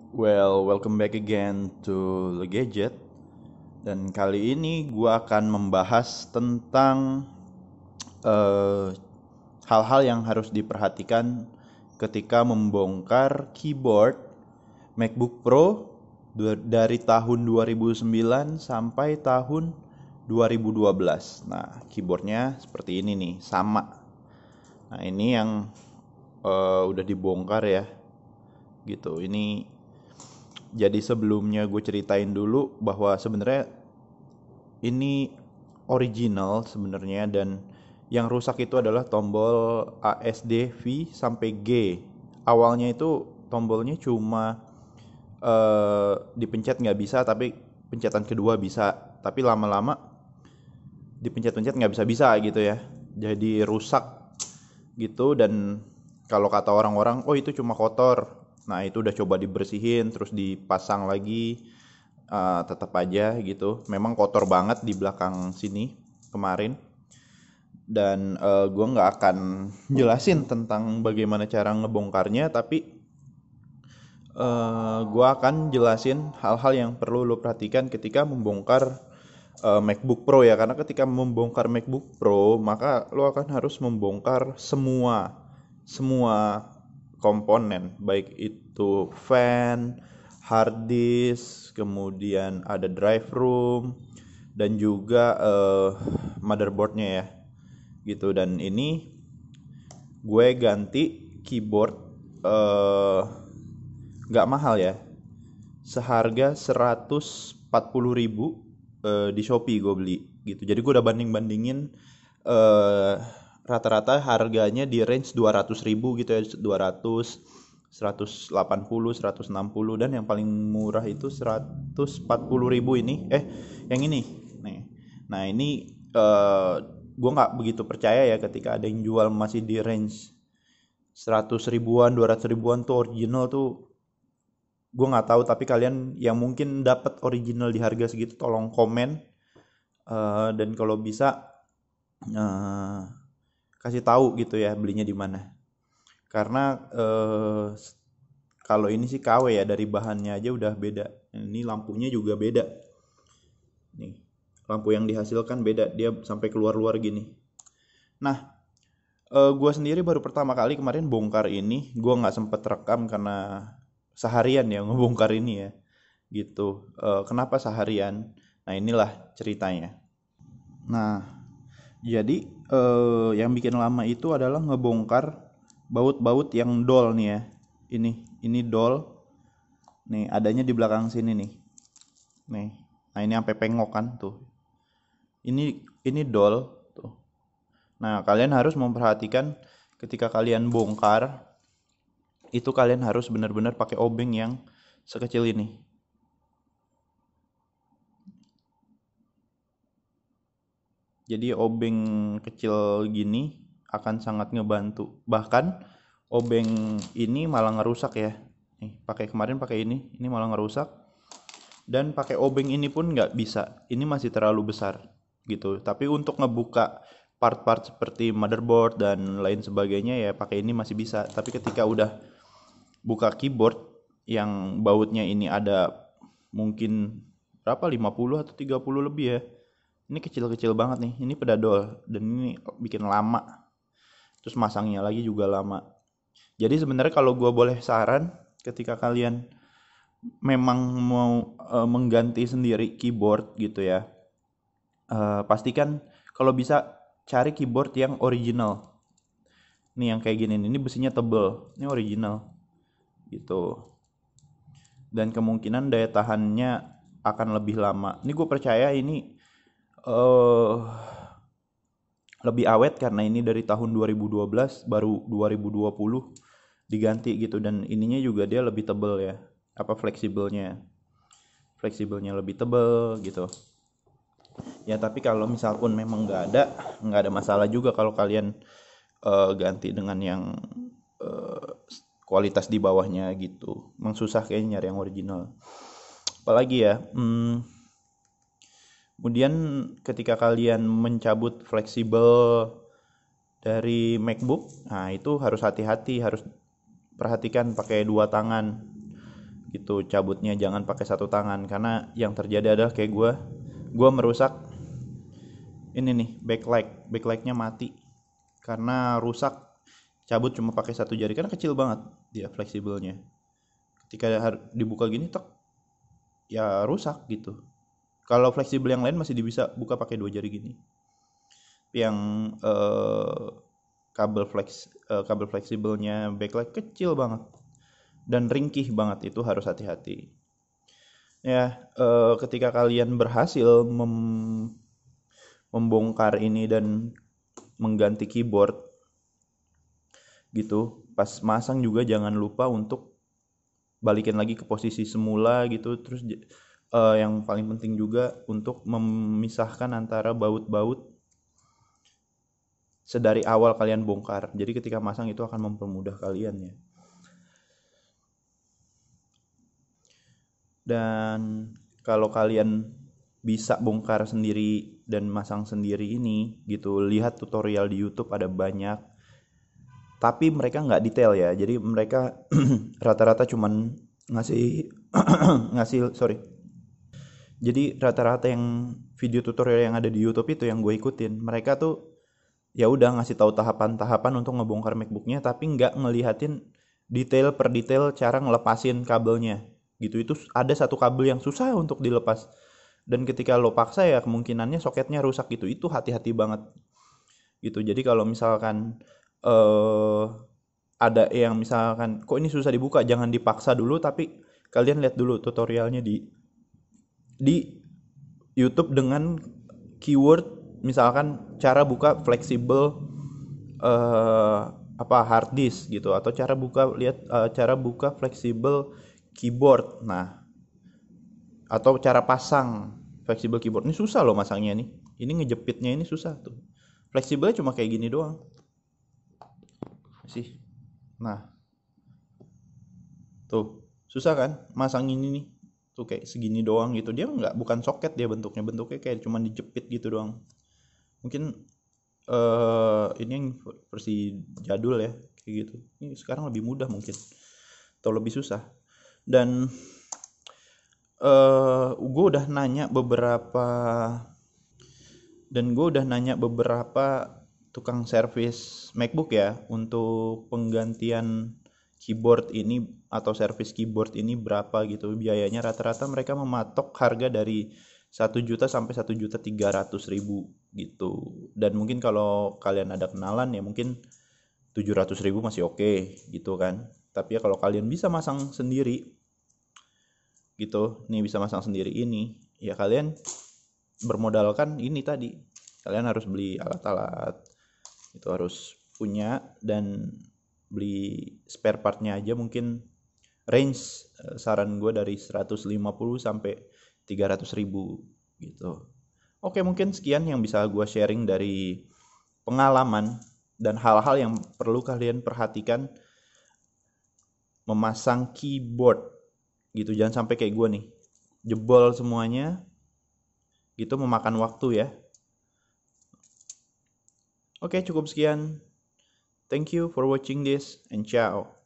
Welcome back again to The Gadget. Dan kali ini gua akan membahas tentang eh, hal-hal yang harus diperhatikan ketika membongkar keyboard MacBook Pro dari tahun 2009 sampai tahun 2012. Nah, keyboardnya seperti ini nih, sama. Nah, ini yang udah dibongkar ya, gitu. Ini jadi sebelumnya gue ceritain dulu bahwa sebenarnya ini original sebenarnya, dan yang rusak itu adalah tombol ASD V sampai G. Awalnya itu tombolnya cuma dipencet nggak bisa, tapi pencetan kedua bisa. Tapi lama-lama dipencet-pencet nggak bisa-bisa gitu ya. Jadi rusak gitu. Dan kalau kata orang-orang, oh itu cuma kotor. Nah itu udah coba dibersihin terus dipasang lagi, tetap aja gitu. Memang kotor banget di belakang sini kemarin. Dan gue nggak akan jelasin tentang bagaimana cara ngebongkarnya, tapi gue akan jelasin hal-hal yang perlu lo perhatikan ketika membongkar MacBook Pro ya. Karena ketika membongkar MacBook Pro, maka lo akan harus membongkar semua komponen, baik itu fan, hard disk, kemudian ada drive room, dan juga motherboardnya ya, gitu. Dan ini gue ganti keyboard eh, nggak mahal ya, seharga 140.000 di Shopee gue beli gitu. Jadi gue udah bandingin eh, rata-rata harganya di range 200.000 gitu ya, 200, 180, 160, dan yang paling murah itu 140.000 ini. Yang ini nih. Nah ini gue nggak begitu percaya ya ketika ada yang jual masih di range 100 ribuan, 200 ribuan tuh original tuh. Gue nggak tahu, tapi kalian yang mungkin dapat original di harga segitu tolong komen. Dan kalau bisa eh, kasih tahu gitu ya belinya di mana. Karena kalau ini sih KW ya, dari bahannya aja udah beda. Ini lampunya juga beda. Nih, lampu yang dihasilkan beda, dia sampai keluar-luar gini. Nah, gue sendiri baru pertama kali kemarin bongkar ini. Gue nggak sempet rekam karena seharian ya ngebongkar ini ya, gitu. Kenapa seharian? Nah inilah ceritanya. Nah jadi yang bikin lama itu adalah ngebongkar baut-baut yang dol nih ya. Ini dol. Nih adanya di belakang sini nih. Nih. Nah ini sampai pengok kan tuh. Ini dol tuh. Nah kalian harus memperhatikan ketika kalian bongkar itu, kalian harus benar-benar pakai obeng yang sekecil ini. Jadi obeng kecil gini akan sangat ngebantu. Bahkan obeng ini malah ngerusak ya. Nih, kemarin pakai ini malah ngerusak. Dan pakai obeng ini pun nggak bisa. Ini masih terlalu besar gitu. Tapi untuk ngebuka part-part seperti motherboard dan lain sebagainya ya pakai ini masih bisa. Tapi ketika udah buka keyboard yang bautnya ini ada mungkin berapa, 50 atau 30 lebih ya. Ini kecil-kecil banget nih. Ini pedadol dan ini bikin lama. Terus masangnya lagi juga lama. Jadi sebenarnya kalau gue boleh saran, ketika kalian memang mau mengganti sendiri keyboard gitu ya, pastikan kalau bisa cari keyboard yang original. Nih yang kayak gini nih, ini besinya tebel, ini original gitu. Dan kemungkinan daya tahannya akan lebih lama. Ini gue percaya ini eh lebih awet karena ini dari tahun 2012, baru 2020 diganti gitu. Dan ininya juga dia lebih tebel ya, apa fleksibelnya lebih tebel gitu ya. Tapi kalau misal pun memang nggak ada masalah juga kalau kalian ganti dengan yang eh, kualitas di bawahnya gitu. Emang susah kayaknya nyari yang original, apalagi ya. Kemudian ketika kalian mencabut fleksibel dari MacBook, nah itu harus hati-hati, harus perhatikan pakai dua tangan. gitu cabutnya, jangan pakai satu tangan, karena yang terjadi adalah kayak gue merusak ini nih, backlightnya mati karena rusak cabut cuma pakai satu jari, karena kecil banget dia fleksibelnya, ketika dibuka gini tek ya rusak gitu. Kalau fleksibel yang lain masih bisa buka pakai dua jari gini, yang kabel fleksibelnya backlight kecil banget dan ringkih banget, itu harus hati-hati ya. Ketika kalian berhasil membongkar ini dan mengganti keyboard gitu, pas masang juga jangan lupa untuk balikin lagi ke posisi semula gitu. Terus yang paling penting juga untuk memisahkan antara baut-baut sedari awal kalian bongkar, jadi ketika masang itu akan mempermudah kalian ya. Dan kalau kalian bisa bongkar sendiri dan masang sendiri ini gitu, lihat tutorial di YouTube ada banyak, tapi mereka nggak detail ya, jadi mereka rata-rata cuman ngasih jadi rata-rata yang video tutorial yang ada di YouTube itu yang gue ikutin, mereka tuh ya udah ngasih tahu tahapan-tahapan untuk ngebongkar MacBooknya, tapi nggak ngelihatin detail per detail cara ngelepasin kabelnya gitu. Itu ada satu kabel yang susah untuk dilepas, dan ketika lo paksa ya kemungkinannya soketnya rusak gitu. Itu hati-hati banget gitu. Jadi kalau misalkan ada yang misalkan kok ini susah dibuka, jangan dipaksa dulu, tapi kalian lihat dulu tutorialnya di YouTube dengan keyword misalkan cara buka fleksibel hard disk gitu, atau cara buka fleksibel keyboard, nah, atau cara pasang fleksibel keyboard. Ini susah loh masangnya nih, ini ngejepitnya ini susah tuh, fleksibelnya cuma kayak gini doang sih. Nah tuh susah kan masang ini nih, tuh kayak segini doang gitu, dia bukan soket, dia bentuknya kayak cuma dijepit gitu doang. Mungkin ini yang versi jadul ya kayak gitu. Ini sekarang lebih mudah mungkin atau lebih susah. Dan gue udah nanya beberapa tukang servis MacBook ya untuk penggantian keyboard ini atau servis keyboard ini berapa gitu biayanya. Rata-rata mereka mematok harga dari 1 juta sampai 1.300.000 gitu. Dan mungkin kalau kalian ada kenalan ya mungkin 700.000 masih oke gitu kan. Tapi ya kalau kalian bisa masang sendiri gitu, nih bisa masang sendiri ini, ya kalian bermodalkan ini tadi. Kalian harus beli alat-alat, itu harus punya, dan beli spare partnya aja mungkin range saran gue dari 150 sampai 300.000 gitu. Oke, mungkin sekian yang bisa gue sharing dari pengalaman dan hal-hal yang perlu kalian perhatikan memasang keyboard gitu. Jangan sampai kayak gue nih, jebol semuanya gitu, memakan waktu ya. Oke, cukup sekian. Thank you for watching this and ciao.